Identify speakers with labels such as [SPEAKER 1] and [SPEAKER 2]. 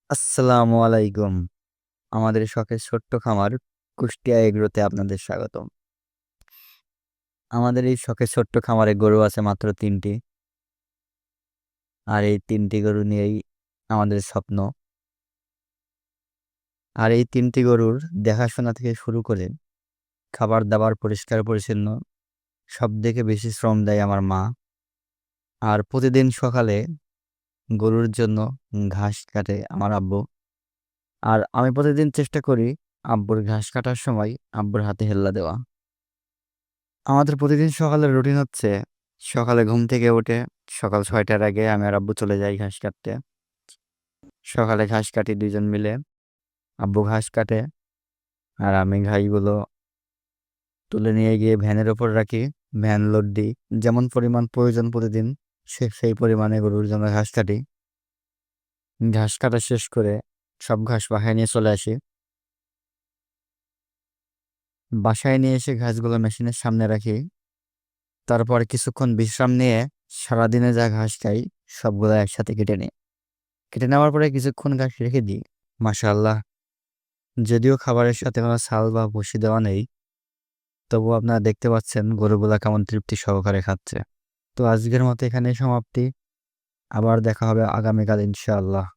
[SPEAKER 1] আসসালামু আলাইকুম। আমাদের শখের ছোট্ট খামার কুষ্টিয়া এগ্রোতে আপনাদের স্বাগতম। আমাদের এই শখের ছোট্ট খামারে গরু আছে মাত্র ৩ টি। আর এই ৩ টি গরু নিয়েই আমাদের স্বপ্ন। আর এই ৩ টি গরুর দেখাশোনা থেকে শুরু করে খাবার-দাবার পরিষ্কার-পরিচ্ছন্ন সবথেকে বেশি শ্রম দেয় আমার মা। আর প্রতিদিন সকালে গরুর জন্য ঘাস কাটে আমার আব্বু। আর আমি প্রতিদিন চেষ্টা করি আব্বুর ঘাস কাটার সময় আব্বুর হাতে হেল্লা দেওয়া। আমাদের প্রতিদিন সকালের রুটিন হচ্ছে সকালে ঘুম থেকে উঠে সকাল ৬টার আগে আমি আর আব্বু চলে যাই ঘাস কাটতে। সকালে ঘাস কাটি ২ জন মিলে। আব্বু ঘাস কাটে আর আমি ঘাসগুলো তুলে নিয়ে গিয়ে ভ্যানের ওপর রাখি। ভ্যান লোড দিই। যেমন পরিমাণ প্রয়োজন প্রতিদিন সেই পরিমাণে গরুর জন্য ঘাস কাটি। ঘাস কাটা শেষ করে সব ঘাস বাসায় নিয়ে চলে আসি। বাসায় নিয়ে এসে ঘাসগুলো মেশিনের সামনে রাখি। তারপর কিছুক্ষণ বিশ্রাম নিয়ে সারাদিনে যা ঘাস খাই সবগুলো একসাথে কেটে নিই। কেটে নেওয়ার পরে কিছুক্ষণ ঘাস রেখে দিই। মাশাআল্লাহ, যদিও খাবারের সাথে কোনো ছাল বা ভুসি দেওয়া নেই, তবুও আপনারা দেখতে পাচ্ছেন গরুগুলা কেমন তৃপ্তি সহকারে খাচ্ছে। তো আজকের মতো এখানেই সমাপ্তি। আবার দেখা হবে আগামীকাল ইনশাআল্লাহ।